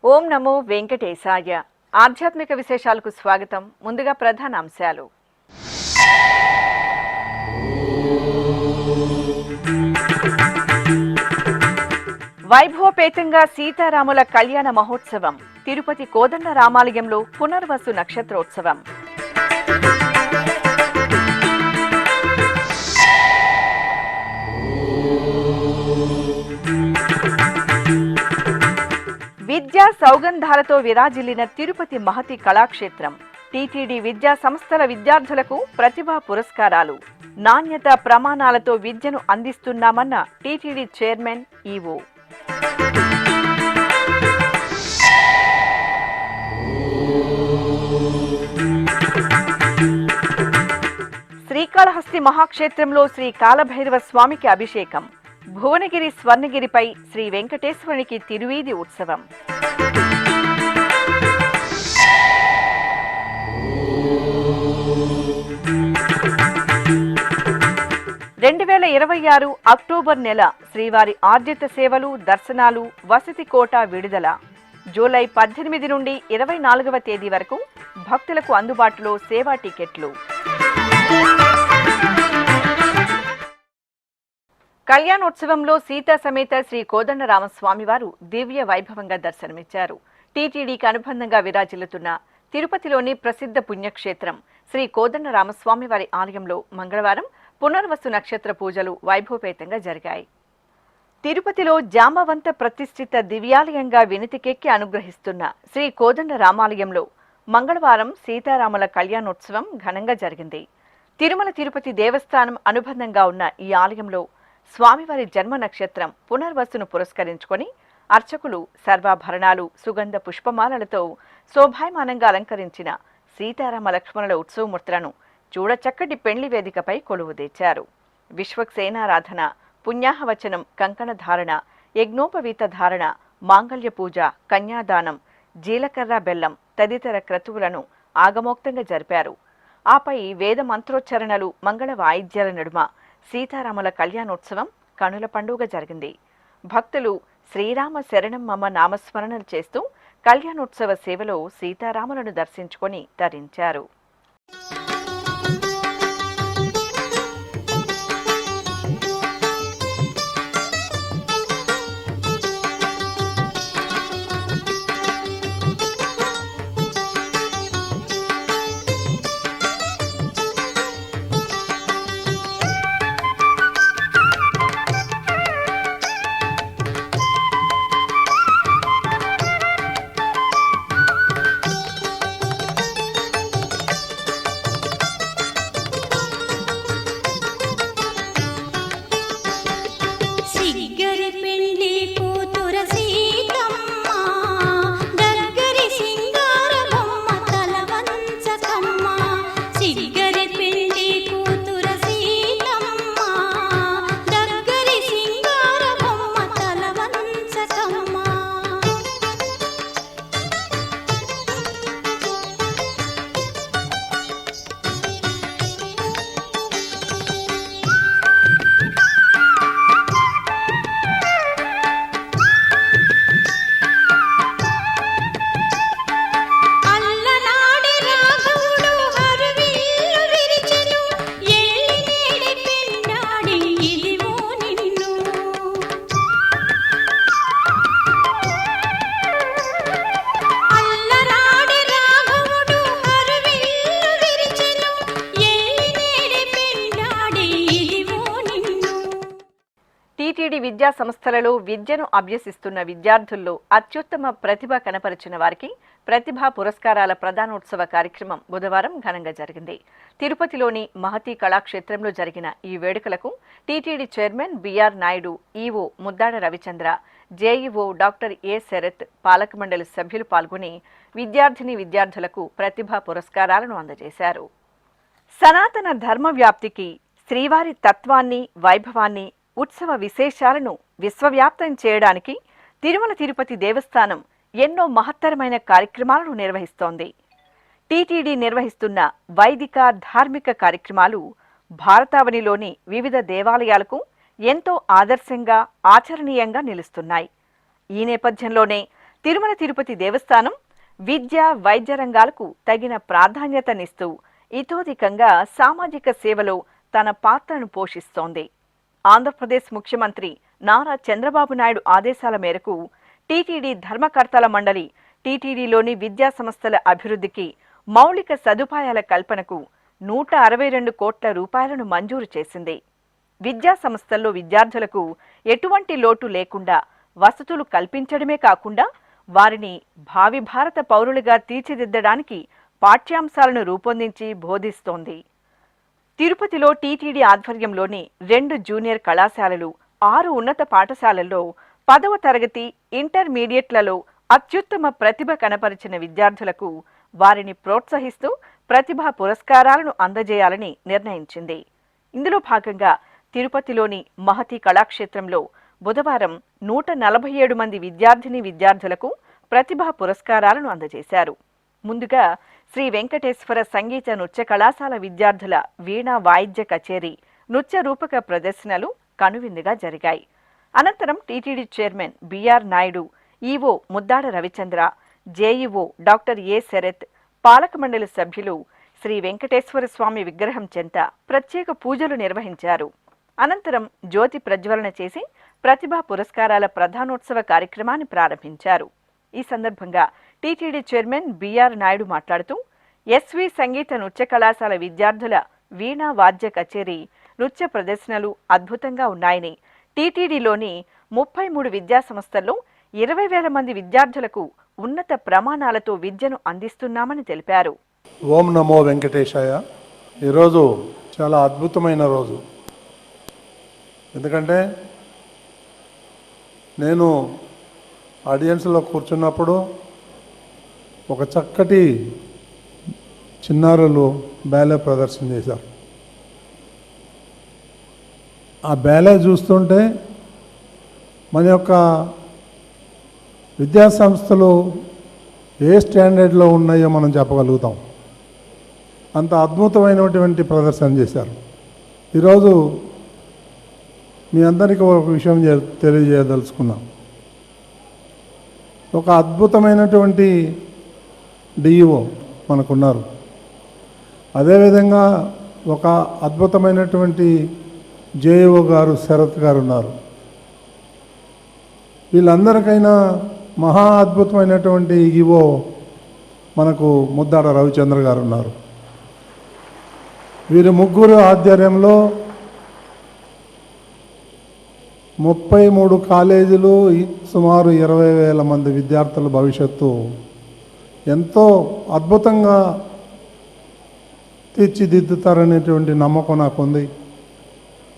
ఓం నమో వెంకటేశాయ. ఆధ్యాత్మిక విశేషాలకు స్వాగతం. ముందుగా ప్రధాన అంశాలు. వైభవపేతంగా సీతారాముల కళ్యాణ మహోత్సవం. తిరుపతి కోదండ రామాలయంలో పునర్వసు నక్షత్రోత్సవం. విద్యా సౌగంధాలతో విరాజిల్లిన తిరుపతి మహతి కళాక్షేత్రం. టీటీడీ విద్యా సంస్థల విద్యార్థులకు ప్రతిభా పురస్కారాలు. నాణ్యత ప్రమాణాలతో విద్యను అందిస్తున్నామన్న టీటీడీ చైర్మన్ ఈవో. శ్రీకాళహస్తి మహాక్షేత్రంలో శ్రీ కాలభైరవ స్వామికి అభిషేకం. భువనగిరి స్వర్ణగిరిపై శ్రీ వెంకటేశ్వరునికి తిరువీధి ఉత్సవం. 2026 అక్టోబర్ నెల శ్రీవారి ఆర్జిత సేవలు, దర్శనాలు, వసతి కోటా విడుదల. జూలై 18 నుండి 24వ తేదీ వరకు భక్తులకు అందుబాటులో సేవా టికెట్లు. కళ్యాణోత్సవంలో సీతా సమేత శ్రీ కోదండరామస్వామివారు దివ్య వైభవంగా దర్శనమిచ్చారు. టీటీడీకి అనుబంధంగా విరాజిల్లుతున్న తిరుపతిలోని ప్రసిద్ధ పుణ్యక్షేత్రం శ్రీ కోదండరామస్వామివారి ఆలయంలో మంగళవారం పునర్వసు నక్షత్ర పూజలు వైభవపేతంగా జరిగాయి. తిరుపతిలో జాంబవంత ప్రతిష్ఠిత దివ్యాలయంగా వినితికెక్కి అనుగ్రహిస్తున్న శ్రీ కోదండ రామాలయంలో మంగళవారం సీతారాముల కళ్యాణోత్సవం ఘనంగా జరిగింది. తిరుమల తిరుపతి దేవస్థానం అనుబంధంగా ఉన్న ఈ ఆలయంలో స్వామివారి జన్మ నక్షత్రం పునర్వసును పురస్కరించుకొని అర్చకులు సర్వాభరణాలు, సుగంధ పుష్పమాలలతో శోభాయమానంగా అలంకరించిన సీతారామ లక్ష్మణుల ఉత్సవమూర్తులను చూడచక్కటి పెండ్లి వేదికపై కొలువుదీర్చారు. విశ్వక్సేనారాధన, పుణ్యాహవచనం, కంకణ ధారణ, యజ్ఞోపవీత ధారణ, మాంగళ్య పూజ, కన్యాదానం, జీలకర్ర బెల్లం తదితర క్రతువులను ఆగమోక్తంగా జరిపారు. ఆపై వేద మంత్రోచ్చరణలు, మంగళ వాయిద్యాల నడుమ సీతారాముల కళ్యాణోత్సవం కనుల పండుగ జరిగింది. భక్తులు శ్రీరామ శరణం మమ నామస్మరణలు చేస్తూ కళ్యాణోత్సవ సేవలో సీతారాములను దర్శించుకొని తరించారు. టీటీడీ విద్యా సంస్థలలో విద్యను అభ్యసిస్తున్న విద్యార్థుల్లో అత్యుత్తమ ప్రతిభ కనపరిచిన వారికి ప్రతిభా పురస్కారాల ప్రదానోత్సవ కార్యక్రమం బుధవారం ఘనంగా జరిగింది. తిరుపతిలోని మహతి కళాక్షేత్రంలో జరిగిన ఈ వేడుకలకు TTD chairman BR Naidu, EO Muddada Ravichandra, JEO doctor A Sarath, పాలక మండలి సభ్యులు పాల్గొని విద్యార్థులకు ప్రతిభా పురస్కారాలను అందజేశారు. సనాతన ధర్మ వ్యాప్తికి, శ్రీవారి తత్వాన్ని, వైభవాన్ని, ఉత్సవ విశేషాలను విశ్వవ్యాప్తం చేయడానికి తిరుమల తిరుపతి దేవస్థానం ఎన్నో మహత్తరమైన కార్యక్రమాలను నిర్వహిస్తోంది. టీటీడీ నిర్వహిస్తున్న వైదిక, ధార్మిక కార్యక్రమాలు భారతావనిలోని వివిధ దేవాలయాలకు ఎంతో ఆదర్శంగా, ఆచరణీయంగా నిలుస్తున్నాయి. ఈ నేపథ్యంలోనే తిరుమల తిరుపతి దేవస్థానం విద్య, వైద్య రంగాలకు తగిన ప్రాధాన్యతనిస్తూ ఇతోధికంగా సామాజిక సేవలో తన పాత్రను పోషిస్తోంది. ఆంధ్రప్రదేశ్ ముఖ్యమంత్రి నారా చంద్రబాబు నాయుడు ఆదేశాల మేరకు టీటీడీ ధర్మకర్తల మండలి టీటీడీలోని విద్యా సంస్థల అభివృద్ధికి, మౌలిక సదుపాయాల కల్పనకు 162 కోట్ల రూపాయలను మంజూరు చేసింది. విద్యా సంస్థల్లో విద్యార్థులకు ఎటువంటి లోటు లేకుండా వసతులు కల్పించడమే కాకుండా వారిని భావి భారత పౌరులుగా తీర్చిదిద్దడానికి పాఠ్యాంశాలను రూపొందించి బోధిస్తోంది. తిరుపతిలో టీటీడీ ఆధ్వర్యంలోని 2 జూనియర్ కళాశాలలు, 6 ఉన్నత పాఠశాలల్లో 10వ తరగతి, ఇంటర్మీడియట్లలో అత్యుత్తమ ప్రతిభ కనపరిచిన విద్యార్థులకు వారిని ప్రోత్సహిస్తూ ప్రతిభా పురస్కారాలను అందజేయాలని నిర్ణయించింది. ఇందులో భాగంగా తిరుపతిలోని మహతి కళాక్షేత్రంలో బుధవారం 147 మంది విద్యార్థులకు ప్రతిభా పురస్కారాలను అందజేశారు. ముందుగా శ్రీ వెంకటేశ్వర సంగీత నృత్య కళాశాల విద్యార్థుల వీణా వాయిద్య కచేరీ, నృత్య రూపక ప్రదర్శనలు కనువిందుగా జరిగాయి. అనంతరం TTD chairman BR Naidu, EO Muddada Ravichandra, JEO doctor A Sarath, పాలక మండలి సభ్యులు శ్రీ వెంకటేశ్వర స్వామి విగ్రహం చెంత ప్రత్యేక పూజలు నిర్వహించారు. అనంతరం జ్యోతి ప్రజ్వలన చేసి ప్రతిభా పురస్కారాల ప్రధానోత్సవ కార్యక్రమాన్ని ప్రారంభించారు. ఈ సందర్భంగా టీటీడీ చైర్మన్ బిఆర్ నాయుడు మాట్లాడుతూ ఎస్వి సంగీత నృత్య కళాశాల విద్యార్థుల వీణా వాద్య కచేరీ, నృత్య ప్రదర్శనలు అద్భుతంగా ఉన్నాయని, టీటీడీలోని 33 విద్యా సంస్థల్లో 20,000 మంది విద్యార్థులకు ఉన్నత ప్రమాణాలతో విద్యను అందిస్తున్నామని తెలిపారు. ఓం నమో వెంకటేశాయ. ఈరోజు చాలా అద్భుతమైన రోజు. ఎందుకంటే నేను ఆడియన్స్లో కూర్చున్నప్పుడు ఒక చక్కటి చిన్నారులు బ్యాలే ప్రదర్శన చేశారు. ఆ బ్యాలే చూస్తుంటే మన యొక్క విద్యా సంస్థలు ఏ స్టాండర్డ్లో ఉన్నాయో మనం చెప్పగలుగుతాం. అంత అద్భుతమైనటువంటి ప్రదర్శన చేశారు. ఈరోజు మీ అందరికీ ఒక విషయం తెలియజేయదలుచుకున్నాం. ఒక అద్భుతమైనటువంటి డిఈఓ మనకున్నారు. అదేవిధంగా ఒక అద్భుతమైనటువంటి జేఈఓ గారు, శరత్ గారు ఉన్నారు. వీళ్ళందరికైనా మహా అద్భుతమైనటువంటి ఈవో మనకు ముద్దాడ రవిచంద్ర గారు ఉన్నారు. వీరి ముగ్గురు ఆధ్వర్యంలో 33 కాలేజీలు, సుమారు 20,000 మంది విద్యార్థుల భవిష్యత్తు ఎంతో అద్భుతంగా తీర్చిదిద్దుతారనేటువంటి నమ్మకం నాకు ఉంది.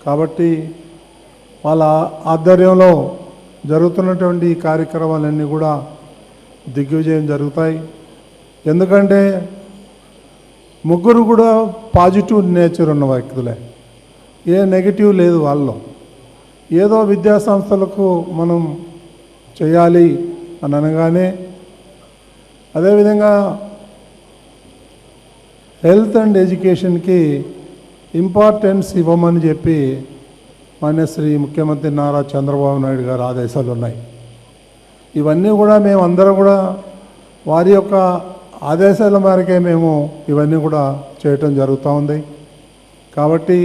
కాబట్టి వాళ్ళ ఆధ్వర్యంలో జరుగుతున్నటువంటి ఈ కార్యక్రమాలన్నీ కూడా దిగ్విజయం జరుగుతాయి. ఎందుకంటే ముగ్గురు కూడా పాజిటివ్ నేచర్ ఉన్న వ్యక్తులే, ఏ నెగిటివ్ లేదు వాళ్ళలో. ఏదో విద్యా సంస్థలకు మనం చేయాలి అని అనగానే, అదేవిధంగా హెల్త్ అండ్ ఎడ్యుకేషన్కి ఇంపార్టెన్స్ ఇవ్వమని చెప్పి మాన్యశ్రీ ముఖ్యమంత్రి నారా చంద్రబాబు నాయుడు గారు ఆదేశాలు ఉన్నాయి. ఇవన్నీ కూడా మేము అందరం కూడా వారి యొక్క ఆదేశాల మేరకే మేము ఇవన్నీ కూడా చేయటం జరుగుతూ ఉంది. కాబట్టి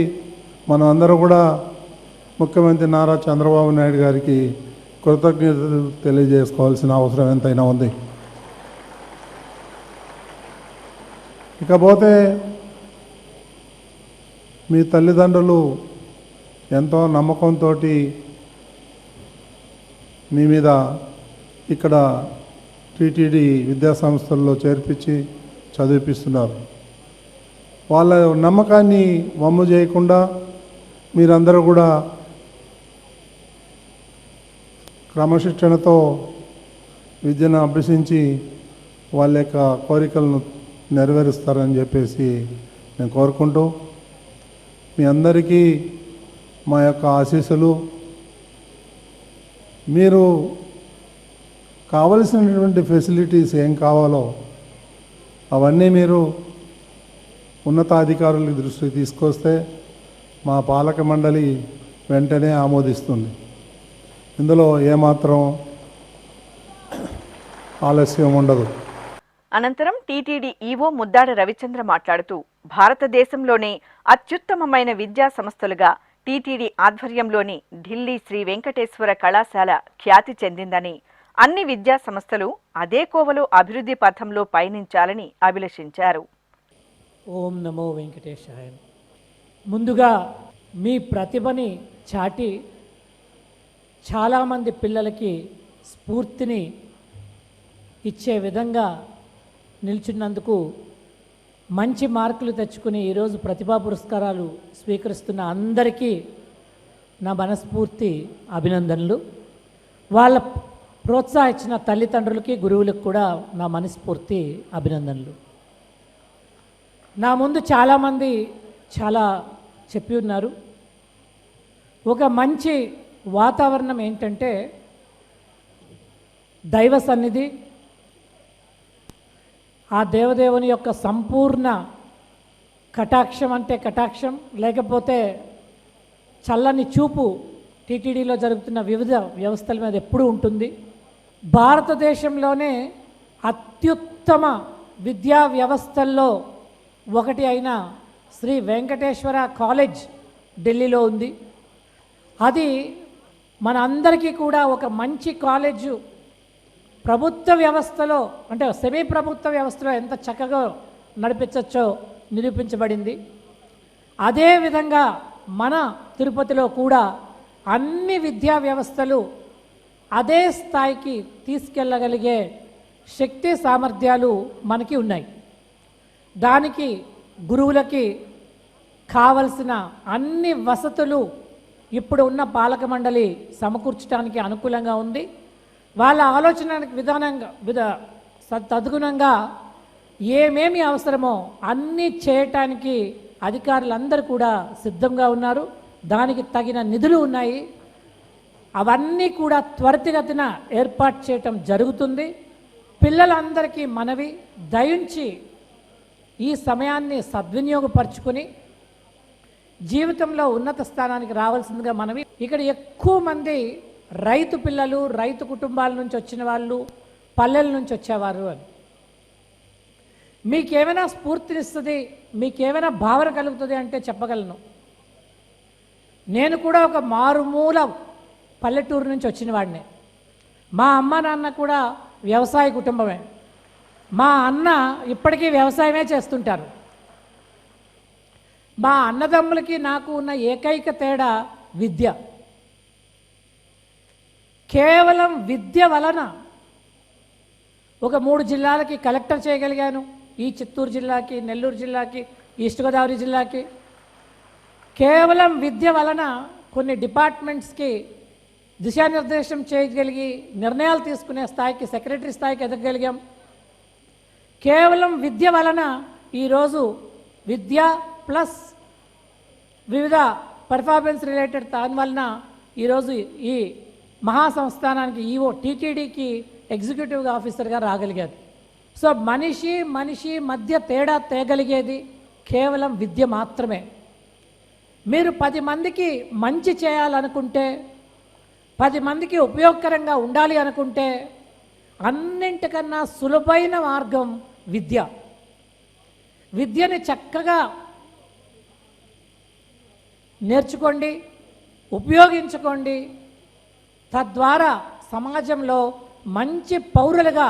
మనం అందరూ కూడా ముఖ్యమంత్రి నారా చంద్రబాబు నాయుడు గారికి కృతజ్ఞతలు తెలియజేసుకోవాల్సిన అవసరం ఎంతైనా ఉంది. ఇకపోతే మీ తల్లిదండ్రులు ఎంతో నమ్మకంతో, మీ మీద ఇక్కడ టీటీడీ విద్యా సంస్థల్లో చేర్పించి చదివిపిస్తున్నారు. వాళ్ళ నమ్మకాన్ని వమ్ము చేయకుండా మీరందరూ కూడా క్రమశిక్షణతో విద్యను అభ్యసించి వాళ్ళ యొక్క కోరికలను నెరవేరుస్తారని చెప్పేసి నేను కోరుకుంటూ మీ అందరికీ మా యొక్క ఆశీస్సులు. మీరు కావలసినటువంటి ఫెసిలిటీస్ ఏం కావాలో అవన్నీ మీరు ఉన్నతాధికారుల దృష్టికి తీసుకొస్తే మా పాలక మండలి వెంటనే ఆమోదిస్తుంది. ఇందులో ఏమాత్రం ఆలస్యం ఉండదు. అనంతరం టీటీడీ ఈవో ముద్దాడ రవిచంద్ర మాట్లాడుతూ భారతదేశంలోనే అత్యుత్తమమైన విద్యా సంస్థలుగా టీటీడీ ఆధ్వర్యంలోని ఢిల్లీ శ్రీ వెంకటేశ్వర కళాశాల ఖ్యాతి చెందిందని, అన్ని విద్యా సంస్థలు అదే కోవలో అభివృద్ధి పథంలో పయనించాలని అభిలషించారు. ఓం నమో వెంకటేశాయ. ముందుగా మీ ప్రతిభని చాటి చాలామంది పిల్లలకి స్ఫూర్తిని ఇచ్చే విధంగా నిల్చున్నందుకు, మంచి మార్కులు తెచ్చుకుని ఈరోజు ప్రతిభా పురస్కారాలు స్వీకరిస్తున్న అందరికీ నా మనస్ఫూర్తి అభినందనలు. వాళ్ళ ప్రోత్సహించిన తల్లిదండ్రులకి, గురువులకు కూడా నా మనస్ఫూర్తి అభినందనలు. నా ముందు చాలామంది చాలా చెప్పి ఉన్నారు. ఒక మంచి వాతావరణం ఏంటంటే దైవ సన్నిధి, ఆ దేవదేవుని యొక్క సంపూర్ణ కటాక్షం అంటే కటాక్షం, లేకపోతే చల్లని చూపు టీటీడీలో జరుగుతున్న వివిధ వ్యవస్థల మీద ఎప్పుడూ ఉంటుంది. భారతదేశంలోనే అత్యుత్తమ విద్యా వ్యవస్థల్లో ఒకటి అయిన శ్రీ వెంకటేశ్వర కాలేజ్ ఢిల్లీలో ఉంది. అది మన అందరికీ కూడా ఒక మంచి కాలేజు. ప్రభుత్వ వ్యవస్థలో అంటే సెమీ ప్రభుత్వ వ్యవస్థలో ఎంత చక్కగా నడిపించవచ్చో నిరూపించబడింది. అదేవిధంగా మన తిరుపతిలో కూడా అన్ని విద్యా వ్యవస్థలు అదే స్థాయికి తీసుకెళ్ళగలిగే శక్తి సామర్థ్యాలు మనకి ఉన్నాయి. దానికి గురువులకి కావలసిన అన్ని వసతులు ఇప్పుడు ఉన్న పాలక మండలి సమకూర్చడానికి అనుకూలంగా ఉంది. వాళ్ళ ఆలోచన విధానంగా తదనుగుణంగా ఏమేమి అవసరమో అన్నీ చేయటానికి అధికారులందరూ కూడా సిద్ధంగా ఉన్నారు. దానికి తగిన నిధులు ఉన్నాయి. అవన్నీ కూడా త్వరితగతిన ఏర్పాటు చేయటం జరుగుతుంది. పిల్లలందరికీ మనవి, దయించి ఈ సమయాన్ని సద్వినియోగపరుచుకొని జీవితంలో ఉన్నత స్థానానికి రావాల్సిందిగా మనవి. ఇక్కడ ఎక్కువ మంది రైతు పిల్లలు, రైతు కుటుంబాల నుంచి వచ్చిన వాళ్ళు, పల్లెల నుంచి వచ్చేవారు అని. మీకేమైనా స్ఫూర్తినిస్తుంది, మీకేమైనా భావన కలుగుతుంది అంటే చెప్పగలను. నేను కూడా ఒక మారుమూల పల్లెటూరు నుంచి వచ్చిన వాడిని. మా అమ్మ నాన్న కూడా వ్యవసాయ కుటుంబమే. మా అన్న ఇప్పటికీ వ్యవసాయమే చేస్తుంటారు. మా అన్నదమ్ములకి నాకు ఉన్న ఏకైక తేడా విద్య. కేవలం విద్య వలన ఒక 3 జిల్లాలకి కలెక్టర్ చేయగలిగాను. ఈ చిత్తూరు జిల్లాకి, నెల్లూరు జిల్లాకి, ఈస్ట్ గోదావరి జిల్లాకి. కేవలం విద్య వలన కొన్ని డిపార్ట్మెంట్స్కి దిశానిర్దేశం చేయగలిగి నిర్ణయాలు తీసుకునే స్థాయికి, సెక్రటరీ స్థాయికి ఎదగగలిగాం. కేవలం విద్య వలన ఈరోజు విద్య ప్లస్ వివిధ పర్ఫార్మెన్స్ రిలేటెడ్ దాని వలన ఈరోజు ఈ మహాసంస్థానానికి ఈవో టీటీడీకి ఎగ్జిక్యూటివ్ ఆఫీసర్గా రాగలిగారు. సో మనిషి మధ్య తేడా తేగలిగేది కేవలం విద్య మాత్రమే. మీరు 10 మందికి మంచి చేయాలనుకుంటే, 10 మందికి ఉపయోగకరంగా ఉండాలి అనుకుంటే అన్నింటికన్నా సులభమైన మార్గం విద్య. విద్యని చక్కగా నేర్చుకోండి, ఉపయోగించుకోండి. తద్వారా సమాజంలో మంచి పౌరులుగా,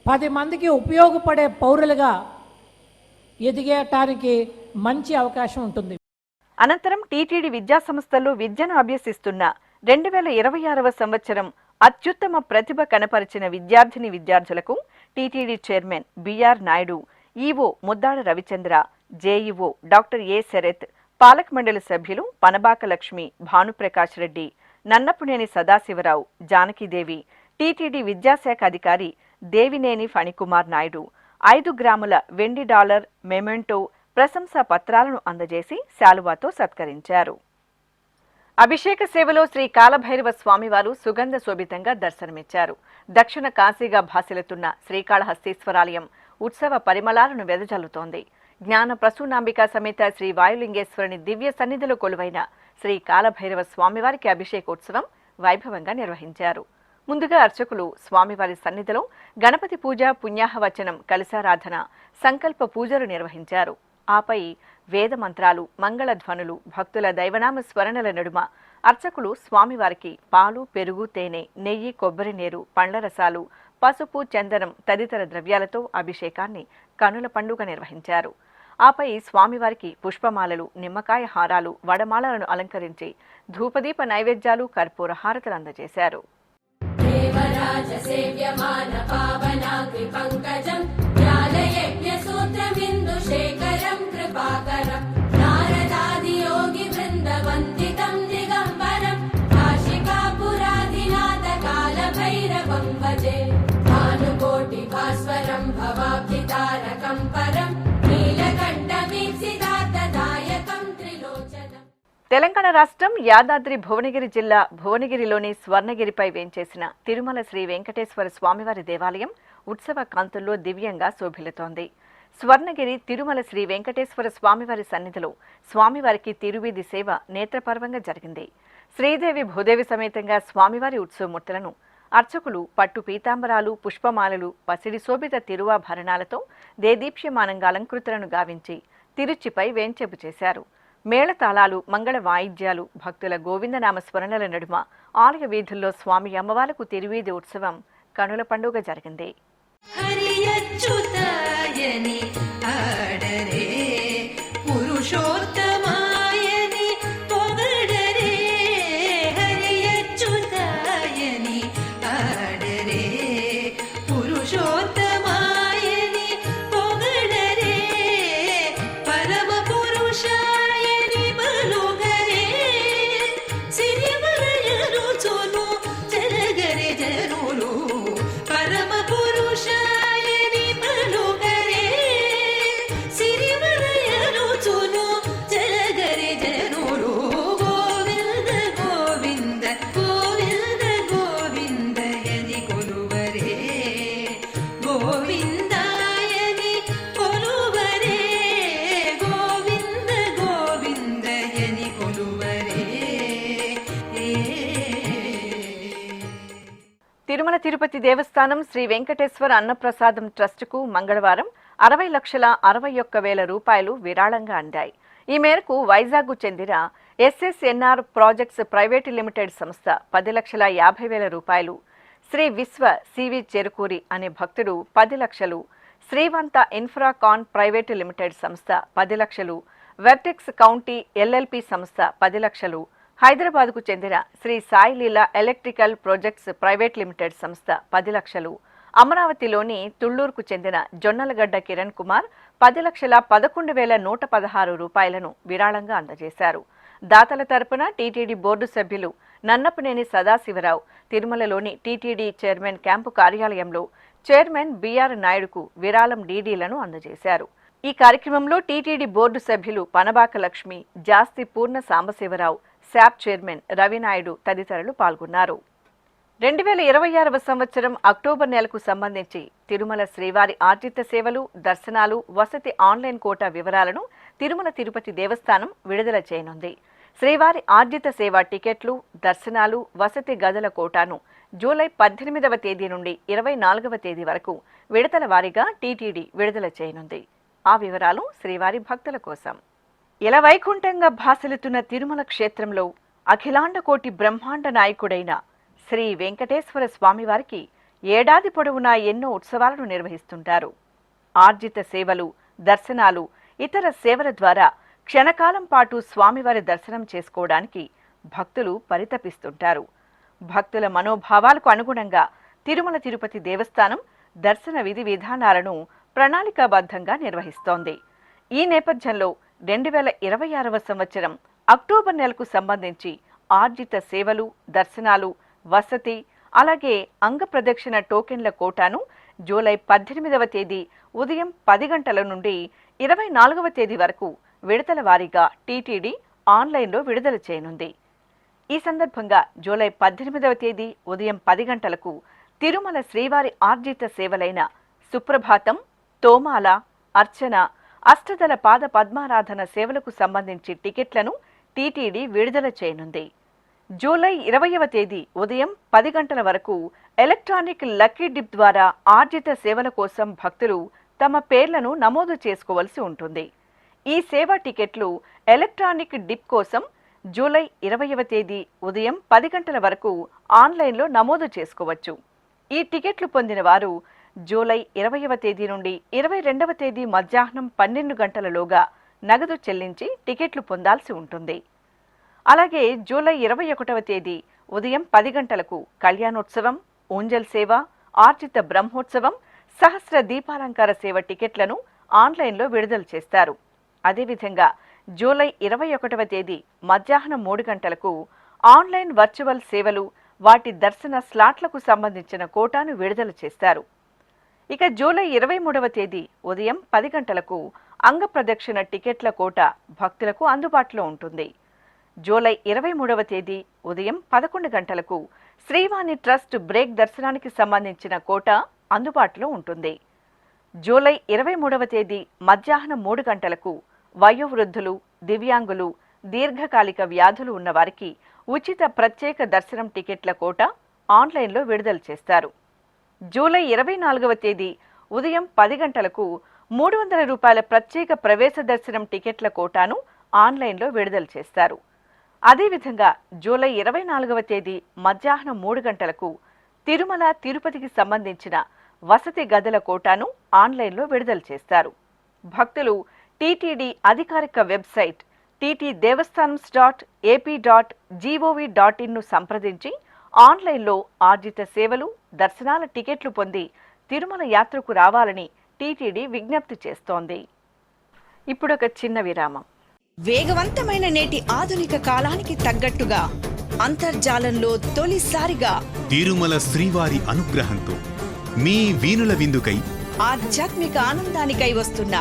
10 మందికి ఉపయోగపడే పౌరులుగా ఎదిగేటానికి మంచి అవకాశం ఉంటుంది. అనంతరం టీటీడీ విద్యా సంస్థల్లో విద్యను అభ్యసిస్తున్న 2026వ సంవత్సరం అత్యుత్తమ ప్రతిభ కనపరిచిన విద్యార్థులకు TTD chairman BR Naidu, EO Muddada Ravichandra, JEO doctor A Sarath, పాలక మండలి సభ్యులు పనబాక లక్ష్మి, భానుప్రకాష్ రెడ్డి, నన్నపునేని సదాశివరావు, జానకీదేవి, టీటీడీ విద్యాశాఖ అధికారి దేవినేని ఫణికుమార్ నాయుడు 5 గ్రాముల వెండి డాలర్ మెమెంటో ప్రశంసా పత్రాలను అందజేసి శాలువాతో సత్కరించారు. అభిషేక సేవలో శ్రీ కాలభైరవ స్వామివారు సుగంధ శోభితంగా దర్శనమిచ్చారు. దక్షిణ కాశీగా భాసిల్లుతున్న శ్రీకాళహస్తీశ్వరాలయం ఉత్సవ పరిమళాలను వెదజల్లుతోంది. జ్ఞాన ప్రసూనాంబిక సమేత శ్రీ వాయులింగేశ్వరుని దివ్య సన్నిధిలో కొలువైన శ్రీ కాలభైరవ స్వామివారికి అభిషేకోత్సవం వైభవంగా నిర్వహించారు. ముందుగా అర్చకులు స్వామివారి సన్నిధిలో గణపతి పూజ, పుణ్యాహవచనం, కలశారాధన, సంకల్ప పూజలు నిర్వహించారు. ఆపై వేద మంత్రాలు, మంగళధ్వనులు, భక్తుల దైవనామ స్మరణల నడుమ అర్చకులు స్వామివారికి పాలు, పెరుగు, తేనె, నెయ్యి, కొబ్బరి నీరు, పండ్ల రసాలు, పసుపు, చందనం తదితర ద్రవ్యాలతో అభిషేకాన్ని కనుల పండుగ నిర్వహించారు. ఆపై స్వామివారికి పుష్పమాలలు, నిమ్మకాయ హారాలు, వడమాలలను అలంకరించి ధూపదీప నైవేద్యాలు, కర్పూర హారతలు అందజేశారు. సేవ్యమాన పావనాగ్రి పంకజం జ్ఞానయజ్ఞ సూత్రమిందుశేఖరం కృపాకరం నారదాది యోగి బృందవందితం దిగంబరం కాశికాపురాధినాథ కాలభైరవం భజే భానుకోటి భాస్వరం భవాబ్ధితారకం పరం నీలకంఠమీప్సితార్థదాయకం త్రిలోచనం. తెలంగాణ రాష్ట్రం యాదాద్రి భువనగిరి జిల్లా భువనగిరిలోని స్వర్ణగిరిపై వేంచేసిన తిరుమల శ్రీ వెంకటేశ్వర స్వామివారి దేవాలయం ఉత్సవ కాంతుల్లో దివ్యంగా శోభిల్లుతోంది. స్వర్ణగిరి తిరుమల శ్రీ వెంకటేశ్వర స్వామివారి సన్నిధిలో స్వామివారికి తిరువీధి సేవ నేత్రపర్వంగా జరిగింది. శ్రీదేవి భూదేవి సమేతంగా స్వామివారి ఉత్సవమూర్తులను అర్చకులు పట్టు పీతాంబరాలు, పుష్పమాలలు, పసిడి శోభిత తిరువాభరణాలతో దేదీప్యమానంగా అలంకృతులను గావించి తిరుచిపై వేంచేపు చేశారు. మేళతాళాలు, మంగళ వాయిద్యాలు, భక్తుల గోవిందనామ స్మరణల నడుమ ఆలయ వీధుల్లో స్వామి అమ్మవార్లకు తిరువీధి ఉత్సవం కనుల పండుగ జరిగింది. తిరుమల తిరుపతి దేవస్థానం శ్రీ వెంకటేశ్వర అన్నప్రసాదం ట్రస్టుకు మంగళవారం 60,61,000 రూపాయలు విరాళంగా అందాయి. ఈ మేరకు వైజాగ్కు చెందిన SSNR ప్రాజెక్ట్స్ ప్రైవేటు లిమిటెడ్ సంస్థ 10,50,000 రూపాయలు, శ్రీ విశ్వ సివి చెరుకూరి అనే భక్తుడు 10 లక్షలు, శ్రీవంత ఇన్ఫ్రాకాన్ ప్రైవేటు లిమిటెడ్ సంస్థ 10 లక్షలు, వెర్టెక్స్ కౌంటీ LLP సంస్థ 10 లక్షలు, హైదరాబాద్కు చెందిన శ్రీ సాయి లీలా ఎలక్ట్రికల్ ప్రాజెక్ట్స్ ప్రైవేట్ లిమిటెడ్ సంస్థ 10 లక్షలు, అమరావతిలోని తుళ్లూరుకు చెందిన జొన్నలగడ్డ కిరణ్ కుమార్ 10,11,116 రూపాయలను విరాళంగా అందజేశారు. దాతల తరపున టీటీడీ బోర్డు సభ్యులు నన్నపునేని సదాశివరావు తిరుమలలోని టీటీడీ చైర్మన్ క్యాంపు కార్యాలయంలో చైర్మన్ బిఆర్ నాయుడుకు విరాళం డీడీలను అందజేశారు. ఈ కార్యక్రమంలో టీటీడీ బోర్డు సభ్యులు పనబాక లక్ష్మి, జాస్తి పూర్ణ సాంబశివరావు, శాప్ చైర్మన్ రవినాయుడు తదితరులు పాల్గొన్నారు. 2026వ సంవత్సరం అక్టోబర్ నెలకు సంబంధించి తిరుమల శ్రీవారి ఆర్జిత సేవలు, దర్శనాలు, వసతి ఆన్లైన్ కోటా వివరాలను తిరుమల తిరుపతి దేవస్థానం విడుదల చేయనుంది. శ్రీవారి ఆర్జిత సేవ టికెట్లు, దర్శనాలు, వసతి గదుల కోటాను జూలై 18వ తేదీ నుండి 24వ తేదీ వరకు విడతల వారీగా టీటీడీ విడుదల చేయనుంది. ఆ వివరాలు శ్రీవారి భక్తుల కోసం. ఇలా వైకుంఠంగా భాసిల్లుతున్న తిరుమల క్షేత్రంలో అఖిలాండ కోటి బ్రహ్మాండ నాయకుడైన శ్రీ వెంకటేశ్వర స్వామివారికి ఏడాది పొడవునా ఎన్నో ఉత్సవాలను నిర్వహిస్తుంటారు. ఆర్జిత సేవలు, దర్శనాలు, ఇతర సేవల ద్వారా క్షణకాలం పాటు స్వామివారి దర్శనం చేసుకోవడానికి భక్తులు పరితపిస్తుంటారు. భక్తుల మనోభావాలకు అనుగుణంగా తిరుమల తిరుపతి దేవస్థానం దర్శన విధి విధానాలను ప్రణాళికాబద్ధంగా నిర్వహిస్తోంది. ఈ నేపథ్యంలో 2026వ సంవత్సరం అక్టోబర్ నెలకు సంబంధించి ఆర్జిత సేవలు, దర్శనాలు, వసతి, అలాగే అంగప్రదక్షిణ టోకెన్ల కోటాను జూలై 18వ తేదీ ఉదయం 10 గంటల నుండి 24వ తేదీ వరకు విడతల వారీగా టీటీడీ ఆన్లైన్లో విడుదల చేయనుంది. ఈ సందర్భంగా జూలై 18వ తేదీ ఉదయం 10 గంటలకు తిరుమల శ్రీవారి ఆర్జిత సేవలైన సుప్రభాతం, తోమాల, అర్చన, అష్టదళ పాద పద్మారాధన సేవలకు సంబంధించి టికెట్లను టీటీడీ విడుదల చేయనుంది. జూలై 20వ తేదీ ఉదయం 10 గంటల వరకు ఎలక్ట్రానిక్ లక్కీ డిప్ ద్వారా ఆర్జిత సేవల కోసం భక్తులు తమ పేర్లను నమోదు చేసుకోవలసి ఉంటుంది. ఈ సేవా టికెట్లు ఎలక్ట్రానిక్ డిప్ కోసం జూలై 20వ తేదీ ఉదయం 10 గంటల వరకు ఆన్లైన్లో నమోదు చేసుకోవచ్చు. ఈ టికెట్లు పొందిన వారు జూలై 20వ తేదీ నుండి 22వ తేదీ మధ్యాహ్నం 12 గంటలలోగా నగదు చెల్లించి టికెట్లు పొందాల్సి ఉంటుంది. అలాగే జూలై 21వ తేదీ ఉదయం 10 గంటలకు కళ్యాణోత్సవం, ఊంజల్ సేవ, ఆర్జిత బ్రహ్మోత్సవం, సహస్ర దీపాలంకార సేవ టికెట్లను ఆన్లైన్లో విడుదల చేస్తారు. అదేవిధంగా జూలై 21వ తేదీ మధ్యాహ్నం 3 గంటలకు ఆన్లైన్ వర్చువల్ సేవలు, వాటి దర్శన స్లాట్లకు సంబంధించిన కోటాను విడుదల చేస్తారు. ఇక జూలై 23వ తేదీ ఉదయం 10 గంటలకు అంగప్రదక్షిణ టికెట్ల కోట భక్తులకు అందుబాటులో ఉంటుంది. జూలై 23వ తేదీ ఉదయం 11 గంటలకు శ్రీవాణి ట్రస్ట్ బ్రేక్ దర్శనానికి సంబంధించిన కోట అందుబాటులో ఉంటుంది. జూలై 23వ తేదీ మధ్యాహ్నం 3 గంటలకు వయోవృద్ధులు, దివ్యాంగులు, దీర్ఘకాలిక వ్యాధులు ఉన్నవారికి ఉచిత ప్రత్యేక దర్శనం టికెట్ల కోట ఆన్లైన్లో విడుదల చేస్తారు. జూలై 24వ తేదీ ఉదయం 10 గంటలకు 300 రూపాయల ప్రత్యేక ప్రవేశ దర్శనం టికెట్ల కోటాను ఆన్లైన్లో విడుదల చేస్తారు. అదేవిధంగా జూలై 24వ తేదీ మధ్యాహ్నం 3 గంటలకు తిరుమల తిరుపతికి సంబంధించిన వసతి గదుల కోటాను ఆన్లైన్లో విడుదల చేస్తారు. భక్తులు టీటీడీ అధికారిక వెబ్సైట్ ttdevastanams.ap.gov.in సంప్రదించి ఆన్లైన్లో ఆర్జిత సేవలు, దర్శనాల టికెట్లు పొంది తిరుమల యాత్రకు రావాలని టీటీడీ విజ్ఞప్తి చేస్తోంది. ఇప్పుడొక చిన్న విరామం. వేగవంతమైన నేటి ఆధునిక కాలానికి తగ్గట్టుగా అంతర్జాలంలో తొలిసారిగా తిరుమల శ్రీవారి అనుగ్రహంతో మీ వీనుల విందుకై ఆధ్యాత్మిక ఆనందానికై వస్తున్న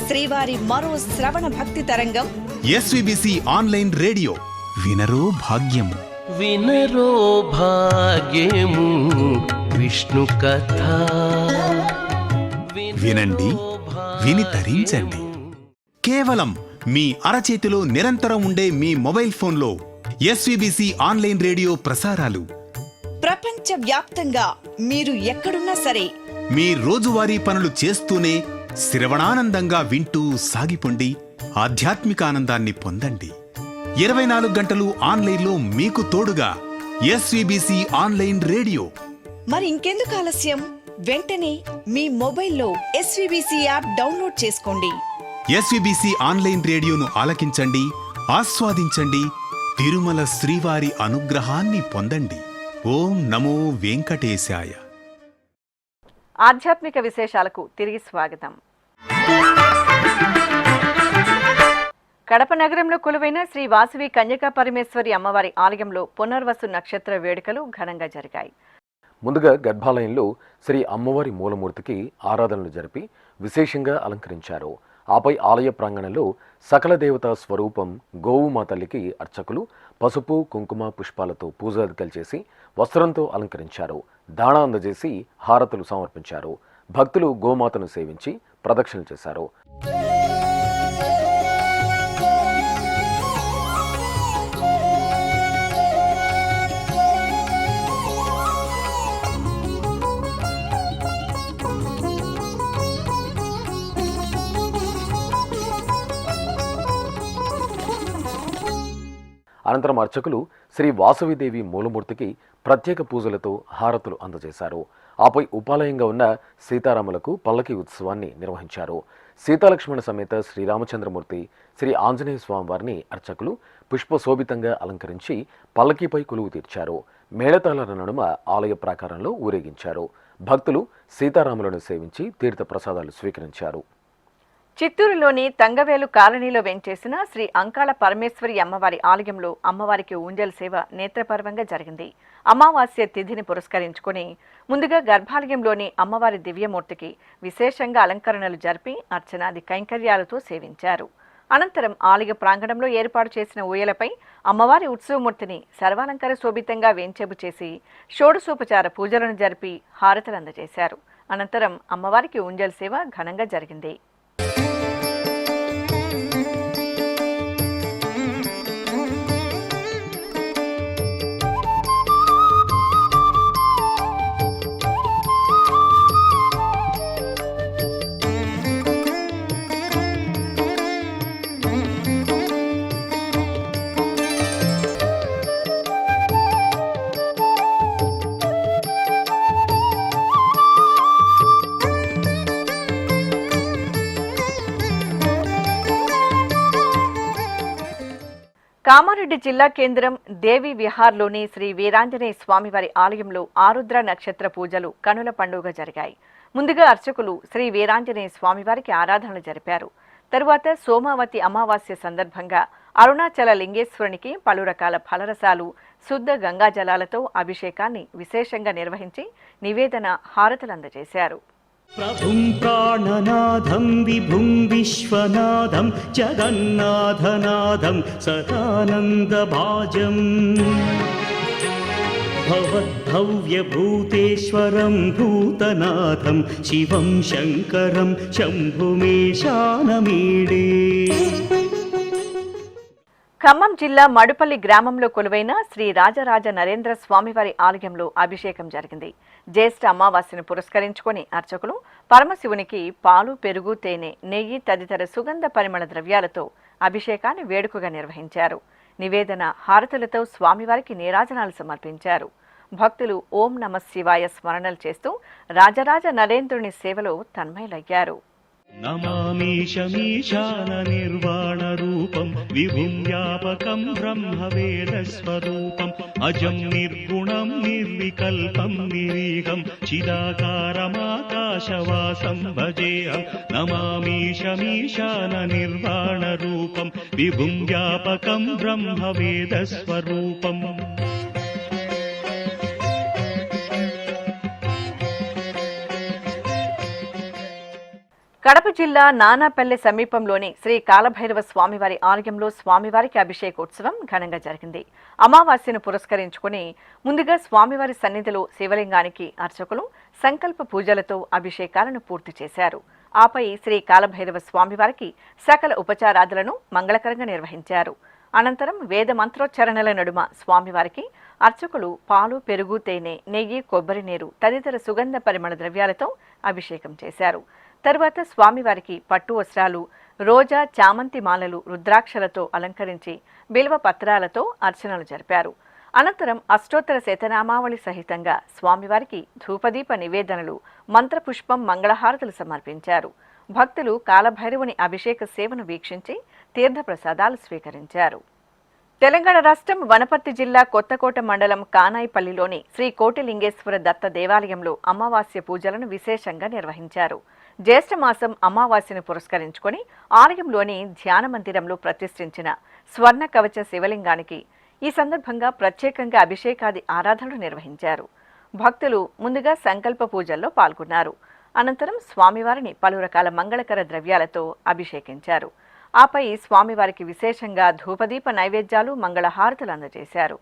శ్రీవారి మరో శ్రవణ భక్తి తరంగం ఎస్వీబీసీ ఆన్లైన్ రేడియో. వినరో భాగ్యము, వినరో భాగ్యము విష్ణు కథ. వినండి, విని తరించండి. కేవలం మీ అరచేతిలో నిరంతరం ఉండే మీ మొబైల్ ఫోన్లో ఎస్వీబీసీ ఆన్లైన్ రేడియో ప్రసారాలు ప్రపంచ వ్యాప్తంగా మీరు ఎక్కడున్నా సరే మీ రోజువారీ పనులు చేస్తూనే శ్రవణానందంగా వింటూ సాగిపోండి, ఆధ్యాత్మిక ఆనందాన్ని పొందండి. 24 గంటలు ఆన్లైన్లో మీకు తోడుగా ఎస్వీబీసీ ఆన్లైన్ రేడియో. మరి ఇంకెందుకు ఆలస్యం? వెంటనే మీ మొబైల్లో ఎస్వీబీసీ యాప్ డౌన్లోడ్ చేసుకోండి. ఎస్వీబీసీ ఆన్లైన్ రేడియోను ఆలకించండి, ఆస్వాదించండి, తిరుమల శ్రీవారి అనుగ్రహాన్ని పొందండి. ఓం నమో వెంకటేశాయ. ఆధ్యాత్మిక విశేషాలకు తిరిగి స్వాగతం. కడప నగరంలో కొలువైన శ్రీ వాసవి కన్యకా పరమేశ్వరి అమ్మవారి ఆలయంలో పునర్వసు నక్షత్ర వేడుకలు ఘనంగా జరిగాయి. ముందుగా గర్భాలయంలో శ్రీ అమ్మవారి మూలమూర్తికి ఆరాధనలు జరిపి విశేషంగా అలంకరించారు. ఆపై ఆలయ ప్రాంగణంలో సకల దేవతా స్వరూపం గోవుమా తల్లికి అర్చకులు పసుపు, కుంకుమ, పుష్పాలతో పూజాదికలు చేసి వస్త్రంతో అలంకరించారు. దాణా అందజేసి హారతులు సమర్పించారు. భక్తులు గోమాతను సేవించి ప్రదక్షిణలు చేశారు. అనంతరం అర్చకులు శ్రీ వాసవిదేవి మూలమూర్తికి ప్రత్యేక పూజలతో హారతులు అందజేశారు. ఆపై ఉపాలయంగా ఉన్న సీతారాములకు పల్లకి ఉత్సవాన్ని నిర్వహించారు. సీతాలక్ష్మణ సమేత శ్రీరామచంద్రమూర్తి, శ్రీ ఆంజనేయ స్వామి వారిని అర్చకులు పుష్పశోభితంగా అలంకరించి పల్లకీపై కొలువు తీర్చారు. మేళతాళాల నడుమ ఆలయ ప్రాకారంలో ఊరేగించారు. భక్తులు సీతారాములను సేవించి తీర్థ ప్రసాదాలు స్వీకరించారు. చిత్తూరులోని తంగవేలు కాలనీలో వెంచేసిన శ్రీ అంకాళ పరమేశ్వరి అమ్మవారి ఆలయంలో అమ్మవారికి ఊంజల్ సేవ నేత్రపర్వంగా జరిగింది. అమావాస్య తిథిని పురస్కరించుకుని ముందుగా గర్భాలయంలోని అమ్మవారి దివ్యమూర్తికి విశేషంగా అలంకరణలు జరిపి అర్చనాది కైంకర్యాలతో సేవించారు. అనంతరం ఆలయ ప్రాంగణంలో ఏర్పాటు చేసిన ఊయలపై అమ్మవారి ఉత్సవమూర్తిని సర్వాలంకార శోభితంగా వేంచేపు చేసి షోడశోపచార పూజలను జరిపి హారతలు అందజేశారు. అనంతరం అమ్మవారికి ఊంజల్ సేవ ఘనంగా జరిగింది. కామారెడ్డి జిల్లా కేంద్రం దేవి విహార్లోని శ్రీ వీరాంజనేయ స్వామివారి ఆలయంలో ఆరుద్ర నక్షత్ర పూజలు కనుల పండుగ జరిగాయి. ముందుగా అర్చకులు శ్రీ వీరాంజనేయ స్వామివారికి ఆరాధనలు జరిపారు. తరువాత సోమావతి అమావాస్య సందర్భంగా అరుణాచల లింగేశ్వరునికి పలు రకాల ఫలరసాలు, శుద్ధ గంగాజలాలతో అభిషేకాన్ని విశేషంగా నిర్వహించి నివేదన హారతులు అందజేశారు. ప్రభుం ప్రాణనాథం విభుం విశ్వనాథం జగన్నాథనాథం సదానందభాజం భవద్భవ్యభూతేశ్వరం భూతనాథం శివం శంకరం శంభుమేశానమీడే. ఖమ్మం జిల్లా మడుపల్లి గ్రామంలో కొలువైన శ్రీ రాజరాజ నరేంద్ర స్వామివారి ఆలయంలో అభిషేకం జరిగింది. జ్యేష్ఠ అమావాస్యను పురస్కరించుకొని అర్చకులు పరమశివునికి పాలు, పెరుగు, తేనె, నెయ్యి తదితర సుగంధ పరిమళ ద్రవ్యాలతో అభిషేకాన్ని వేడుకగా నిర్వహించారు. నివేదన హారతులతో స్వామివారికి నీరాజనాలు సమర్పించారు. భక్తులు ఓం నమ శివాయ స్మరణలు చేస్తూ రాజరాజ నరేంద్రుని సేవలో తన్మయులయ్యారు. నమామీశమీశాన నిర్వాణ రూపం విభుం వ్యాపకం బ్రహ్మవేదస్వరూపం అజం నిర్గుణం నిర్వికల్పం నిరీహం చిదాకారమాకాశవాసం భజేహం. నమామీశమీశాన నిర్వాణ రూపం విభుం వ్యాపకం బ్రహ్మవేదస్వరూపం. కడప జిల్లా నానాపల్లె సమీపంలోని శ్రీ కాలభైరవ స్వామివారి ఆలయంలో స్వామివారికి అభిషేకోత్సవం ఘనంగా జరిగింది. అమావాస్యను పురస్కరించుకుని ముందుగా స్వామివారి సన్నిధిలో శివలింగానికి అర్చకులు సంకల్ప పూజలతో అభిషేకాలను పూర్తి చేశారు. ఆపై శ్రీ కాలభైరవ స్వామివారికి సకల ఉపచారాదులను మంగళకరంగా నిర్వహించారు. అనంతరం వేద మంత్రోచ్చరణల నడుమ స్వామివారికి అర్చకులు పాలు, పెరుగు, తేనె, నెయ్యి, కొబ్బరి నీరు తదితర సుగంధ పరిమళ ద్రవ్యాలతో అభిషేకం చేశారు. తరువాత స్వామివారికి పట్టు వస్త్రాలు, రోజా, చామంతి మాలలు, రుద్రాక్షలతో అలంకరించి బిల్వ పత్రాలతో అర్చనలు జరిపారు. అనంతరం అష్టోత్తర శతనామావళి సహితంగా స్వామివారికి ధూపదీప నివేదనలు, మంత్రపుష్పం, మంగళహారతులు సమర్పించారు. భక్తులు కాలభైరవుని అభిషేక సేవను వీక్షించి తీర్థప్రసాదాలు స్వీకరించారు. తెలంగాణ రాష్ట్రం వనపర్తి జిల్లా కొత్తకోట మండలం కానాయిపల్లిలోని శ్రీ కోటిలింగేశ్వర దత్త దేవాలయంలో అమావాస్య పూజలను విశేషంగా నిర్వహించారు. జ్యేష్ఠమాసం అమావాస్యను పురస్కరించుకొని ఆలయంలోని ధ్యాన మందిరంలో ప్రతిష్ఠించిన స్వర్ణ కవచ శివలింగానికి ఈ సందర్భంగా ప్రత్యేకంగా అభిషేకాది ఆరాధనలు నిర్వహించారు. భక్తులు ముందుగా సంకల్ప పూజల్లో పాల్గొన్నారు. అనంతరం స్వామివారిని పలు రకాల మంగళకర ద్రవ్యాలతో అభిషేకించారు. ఆపై స్వామివారికి విశేషంగా ధూపదీప నైవేద్యాలు, మంగళహారతులు అందజేశారు.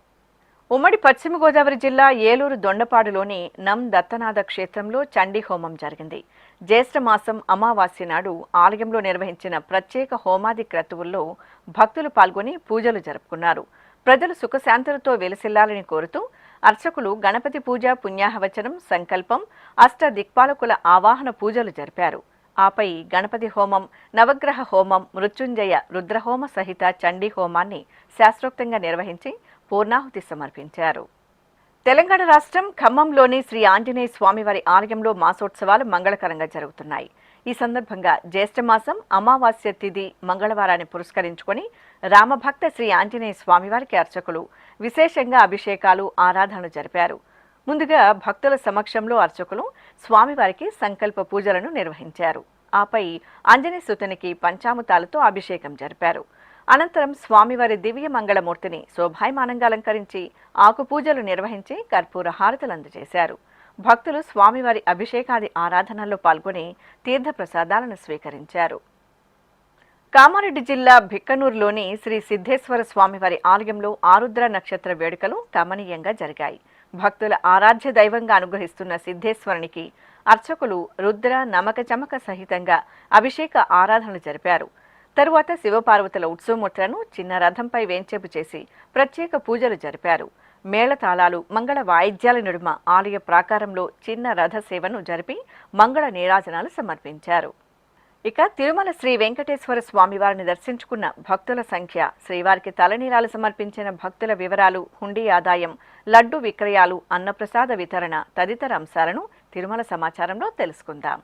ఉమ్మడి పశ్చిమ గోదావరి జిల్లా ఏలూరు దొండపాడులోని నం దత్తనాథ క్షేత్రంలో చండీ హోమం జరిగింది. జ్యేష్ఠమాసం అమావాస్య నాడు ఆలయంలో నిర్వహించిన ప్రత్యేక హోమాది క్రతువుల్లో భక్తులు పాల్గొని పూజలు జరుపుకున్నారు. ప్రజలు సుఖశాంతులతో వెలసిల్లాలని కోరుతూ అర్చకులు గణపతి పూజ, పుణ్యాహవచనం, సంకల్పం, అష్ట దిక్పాలకుల ఆవాహన పూజలు జరిపారు. ఆపై గణపతి హోమం, నవగ్రహ హోమం, మృత్యుంజయ, రుద్రహోమ సహిత చండీ హోమాన్ని శాస్త్రోక్తంగా నిర్వహించి పూర్ణాహుతి సమర్పించారు. తెలంగాణ రాష్ట్రం ఖమ్మంలోని శ్రీ ఆంజనేయ స్వామివారి ఆలయంలో మాసోత్సవాలు మంగళకరంగా జరుగుతున్నాయి. ఈ సందర్భంగా జ్యేష్ఠమాసం అమావాస్య తిథి మంగళవారాన్ని పురస్కరించుకొని రామభక్త శ్రీ ఆంజనేయ స్వామివారికి అర్చకులు విశేషంగా అభిషేకాలు ఆరాధనలు జరిపారు. ముందుగా భక్తుల సమక్షంలో అర్చకులు స్వామివారికి సంకల్ప పూజలను నిర్వహించారు. ఆపై ఆంజనేయ సుతునికి పంచామృతాలతో అభిషేకం జరిపారు. అనంతరం స్వామివారి దివ్య మంగళమూర్తిని శోభాయమానంగా అలంకరించి ఆకు పూజలు నిర్వహించి కర్పూర హారతులు అందజేశారు. భక్తులు స్వామివారి అభిషేకాది ఆరాధనల్లో పాల్గొని తీర్థ ప్రసాదాలను స్వీకరించారు. కామారెడ్డి జిల్లా భిక్కనూరులోని శ్రీ సిద్ధేశ్వర స్వామివారి ఆలయంలో ఆరుద్ర నక్షత్ర వేడుకలు కమనీయంగా జరిగాయి. భక్తుల ఆరాధ్య దైవంగా అనుగ్రహిస్తున్న సిద్ధేశ్వరునికి అర్చకులు రుద్ర నమక చమక సహితంగా అభిషేక ఆరాధనలు జరిపారు. తరువాత శివపార్వతుల ఉత్సవమూర్తులను చిన్న రథంపై వేంచేపు చేసి ప్రత్యేక పూజలు జరిపారు. మేళతాళాలు మంగళ వాయిద్యాల నడుమ ఆలయ ప్రాకారంలో చిన్న రథ సేవను జరిపి మంగళ నీరాజనాలు సమర్పించారు. ఇక తిరుమల శ్రీ వెంకటేశ్వర స్వామివారిని దర్శించుకున్న భక్తుల సంఖ్య, శ్రీవారికి తలనీలాలు సమర్పించిన భక్తుల వివరాలు, హుండీ ఆదాయం, లడ్డు విక్రయాలు, అన్నప్రసాద వితరణ తదితర అంశాలను తిరుమల సమాచారంలో తెలుసుకుందాం.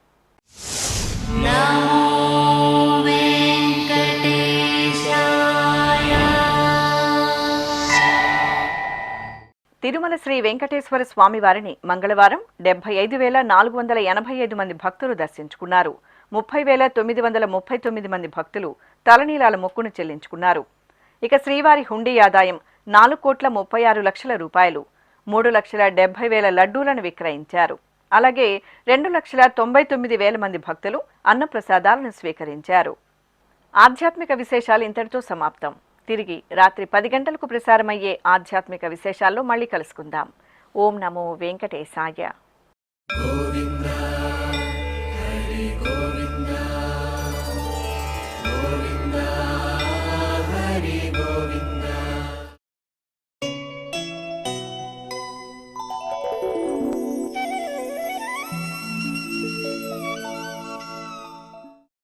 తిరుమల శ్రీ వెంకటేశ్వర స్వామివారిని మంగళవారం 75,485 మంది భక్తులు దర్శించుకున్నారు. 30,939 మంది భక్తులు తలనీలాల మొక్కును చెల్లించుకున్నారు. ఇక శ్రీవారి హుండీ ఆదాయం 4,36,00,000 రూపాయలు. 3,70,000 లడ్డూలను విక్రయించారు. అలాగే 2,99,000 మంది భక్తులు అన్నప్రసాదాలను స్వీకరించారు. ఆధ్యాత్మిక విశేషాలు ఇంతటితో సమాప్తం. తిరిగి రాత్రి 10 గంటలకు ప్రసారమయ్యే ఆధ్యాత్మిక విశేషాల్లో మళ్ళీ కలుసుకుందాం. ఓం నమో వెంకటేశాయ.